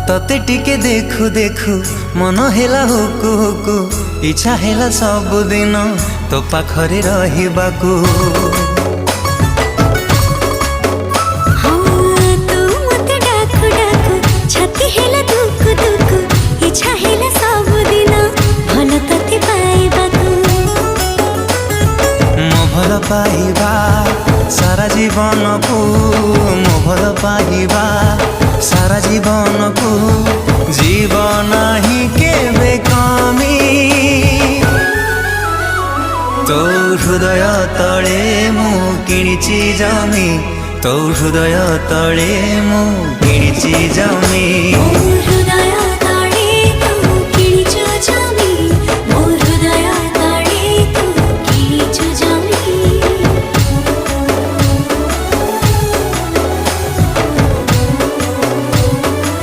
तते टिके देखु देखु मन हेला हुकु हुकु इच्छा हेला सबुदिन तो पाखरे रहिबाकू। भल पाइबा सारा जीवन को मो भल पाइबा सारा जीवन को जीवन ही केबे कमी तो हृदय तले मु किणिची जमी तो हृदय तले मु किणिची जमी।